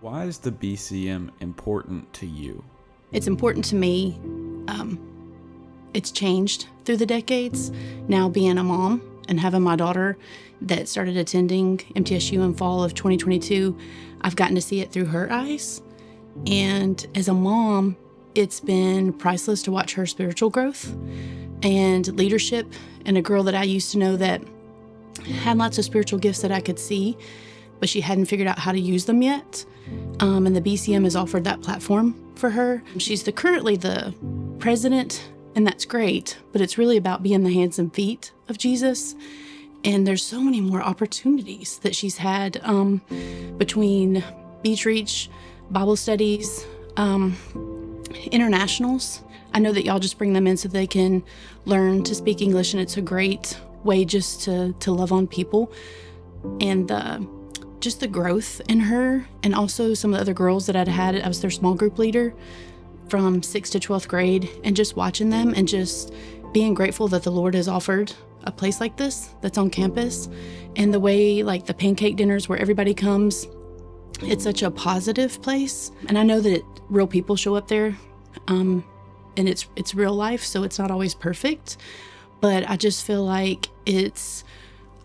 Why is the BCM important to you? It's important to me. It's changed through the decades. Now being a mom and having my daughter that started attending MTSU in fall of 2022, I've gotten to see it through her eyes. And as a mom, it's been priceless to watch her spiritual growth and leadership, and a girl that I used to know that had lots of spiritual gifts that I could see, but she hadn't figured out how to use them yet. And the BCM has offered that platform for her. She's currently the president, and that's great, but it's really about being the hands and feet of Jesus. And there's so many more opportunities that she's had between Beach Reach, Bible studies, internationals. I know that y'all just bring them in so they can learn to speak English, and it's a great way just to love on people. And just the growth in her, and also some of the other girls that I'd had. I was their small group leader from 6th to 12th grade, and just watching them and just being grateful that the Lord has offered a place like this that's on campus. And the way, like the pancake dinners where everybody comes, it's such a positive place. And I know that real people show up there, and it's real life, so it's not always perfect, but I just feel like it's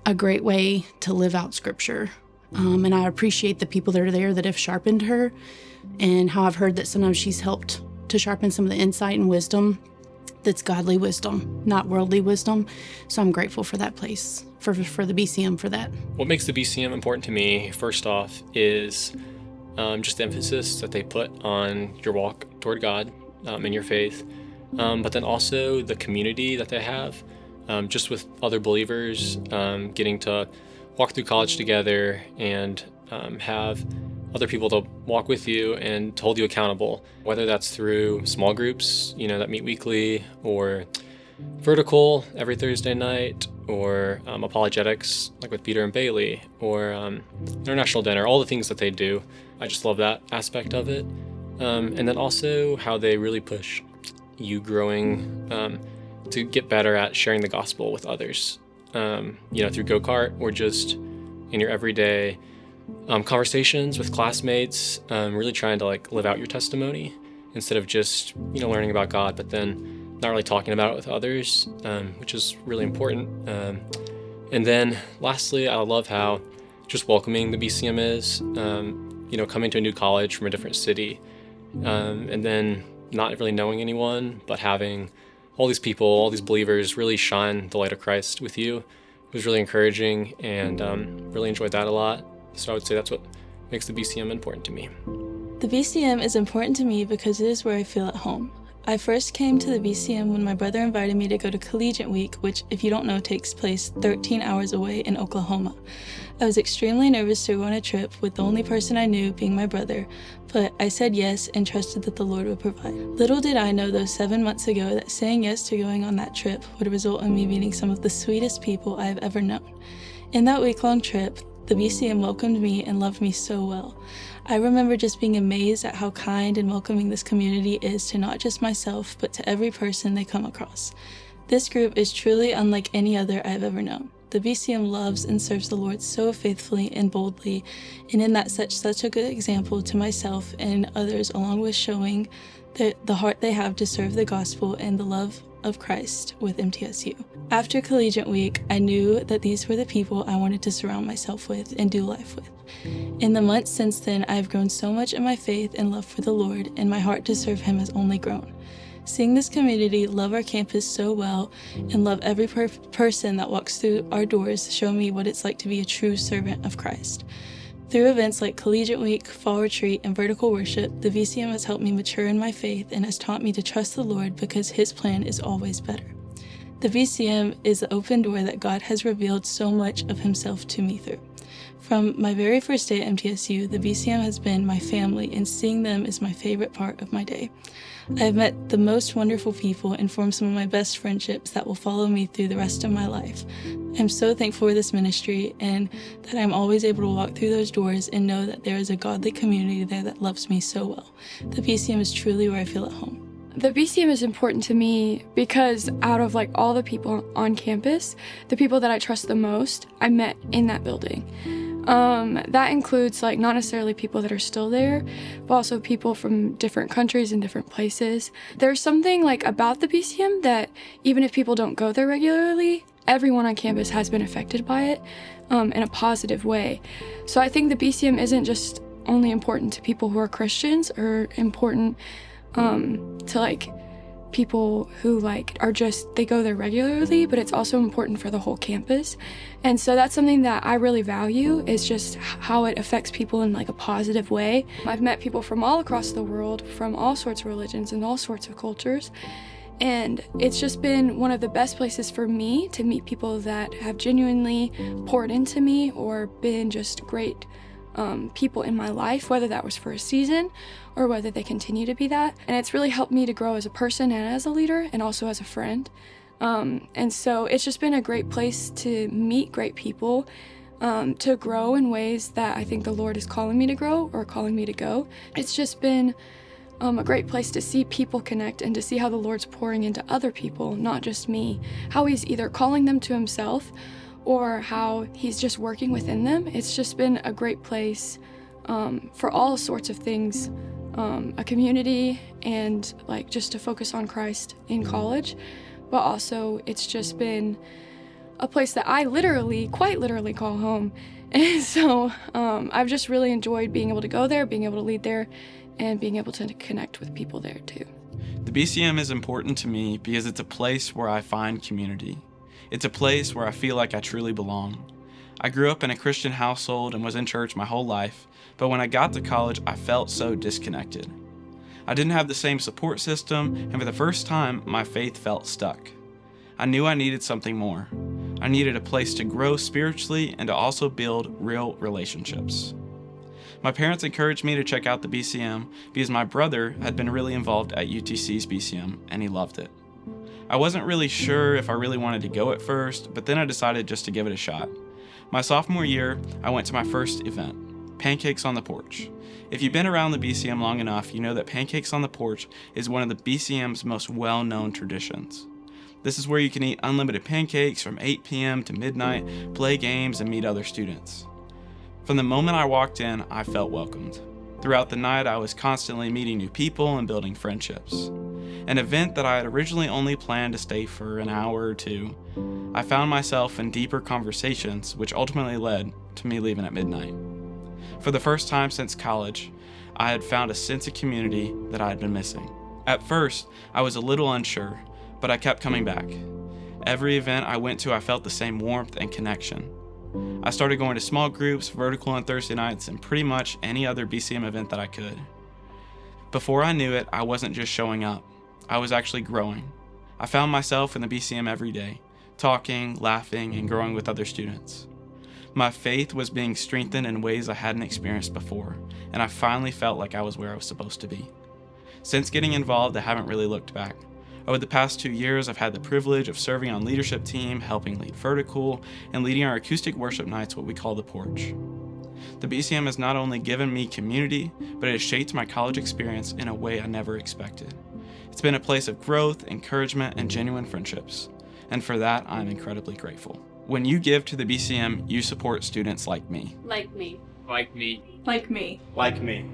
a great way to live out scripture. And I appreciate the people that are there that have sharpened her, and how I've heard that sometimes she's helped to sharpen some of the insight and wisdom that's godly wisdom, not worldly wisdom. So I'm grateful for that place, for the BCM for that. What makes the BCM important to me, first off, is just the emphasis that they put on your walk toward God and your faith, but then also the community that they have, just with other believers, getting to walk through college together and have other people to walk with you and to hold you accountable, whether that's through small groups, that meet weekly, or vertical every Thursday night, or apologetics like with Peter and Bailey, or international dinner, all the things that they do. I just love that aspect of it. And then also how they really push you growing to get better at sharing the gospel with others, through go-kart or just in your everyday conversations with classmates, really trying to live out your testimony instead of just, learning about God, but then not really talking about it with others, which is really important. And then lastly, I love how just welcoming the BCM is, coming to a new college from a different city, and then not really knowing anyone, but having all these people, all these believers really shine the light of Christ with you. It was really encouraging, and really enjoyed that a lot. So I would say that's what makes the BCM important to me. The BCM is important to me because it is where I feel at home. I first came to the BCM when my brother invited me to go to Collegiate Week, which, if you don't know, takes place 13 hours away in Oklahoma. I was extremely nervous to go on a trip with the only person I knew being my brother, but I said yes and trusted that the Lord would provide. Little did I know those 7 months ago that saying yes to going on that trip would result in me meeting some of the sweetest people I have ever known. In that week-long trip, the BCM welcomed me and loved me so well. I remember just being amazed at how kind and welcoming this community is to not just myself, but to every person they come across. This group is truly unlike any other I have ever known. The BCM loves and serves the Lord so faithfully and boldly, and in that such a good example to myself and others, along with showing the heart they have to serve the gospel and the love of Christ with MTSU. After Collegiate Week, I knew that these were the people I wanted to surround myself with and do life with. In the months since then, I have grown so much in my faith and love for the Lord, and my heart to serve Him has only grown. Seeing this community love our campus so well and love every person that walks through our doors show me what it's like to be a true servant of Christ. Through events like Collegiate Week, Fall Retreat, and Vertical Worship, the VCM has helped me mature in my faith and has taught me to trust the Lord because His plan is always better. The VCM is the open door that God has revealed so much of Himself to me through. From my very first day at MTSU, the VCM has been my family, and seeing them is my favorite part of my day. I have met the most wonderful people and formed some of my best friendships that will follow me through the rest of my life. I'm so thankful for this ministry and that I'm always able to walk through those doors and know that there is a godly community there that loves me so well. The VCM is truly where I feel at home. The BCM is important to me because out of all the people on campus, the people that I trust the most, I met in that building. That includes like not necessarily people that are still there, but also people from different countries and different places. There's something like about the BCM that even if people don't go there regularly, everyone on campus has been affected by it in a positive way. So I think the BCM isn't just only important to people who are Christians or important to like people who like are just, they go there regularly, but it's also important for the whole campus. And so that's something that I really value, is just how it affects people in like a positive way. I've met people from all across the world, from all sorts of religions and all sorts of cultures. And it's just been one of the best places for me to meet people that have genuinely poured into me or been just great people in my life, whether that was for a season or whether they continue to be that. And it's really helped me to grow as a person and as a leader and also as a friend. And so it's just been a great place to meet great people, to grow in ways that I think the Lord is calling me to grow or calling me to go. It's just been a great place to see people connect and to see how the Lord's pouring into other people, not just me, how he's either calling them to himself or how he's just working within them. It's just been a great place for all sorts of things, a community and like just to focus on Christ in college, but also it's just been a place that I quite literally call home. And so I've just really enjoyed being able to go there, being able to lead there, and being able to connect with people there too. The BCM is important to me because it's a place where I find community. It's a place where I feel like I truly belong. I grew up in a Christian household and was in church my whole life, but when I got to college, I felt so disconnected. I didn't have the same support system, and for the first time, my faith felt stuck. I knew I needed something more. I needed a place to grow spiritually and to also build real relationships. My parents encouraged me to check out the BCM because my brother had been really involved at UTC's BCM and he loved it. I wasn't really sure if I really wanted to go at first, but then I decided just to give it a shot. My sophomore year, I went to my first event, Pancakes on the Porch. If you've been around the BCM long enough, you know that Pancakes on the Porch is one of the BCM's most well-known traditions. This is where you can eat unlimited pancakes from 8 p.m. to midnight, play games, and meet other students. From the moment I walked in, I felt welcomed. Throughout the night, I was constantly meeting new people and building friendships. An event that I had originally only planned to stay for an hour or two, I found myself in deeper conversations, which ultimately led to me leaving at midnight. For the first time since college, I had found a sense of community that I had been missing. At first, I was a little unsure, but I kept coming back. Every event I went to, I felt the same warmth and connection. I started going to small groups, vertical on Thursday nights, and pretty much any other BCM event that I could. Before I knew it, I wasn't just showing up. I was actually growing. I found myself in the BCM every day, talking, laughing, and growing with other students. My faith was being strengthened in ways I hadn't experienced before, and I finally felt like I was where I was supposed to be. Since getting involved, I haven't really looked back. Over the past 2 years, I've had the privilege of serving on leadership team, helping lead vertical, and leading our acoustic worship nights, what we call the porch. The BCM has not only given me community, but it has shaped my college experience in a way I never expected. It's been a place of growth, encouragement, and genuine friendships, and for that, I'm incredibly grateful. When you give to the BCM, you support students like me. Like me. Like me. Like me. Like me.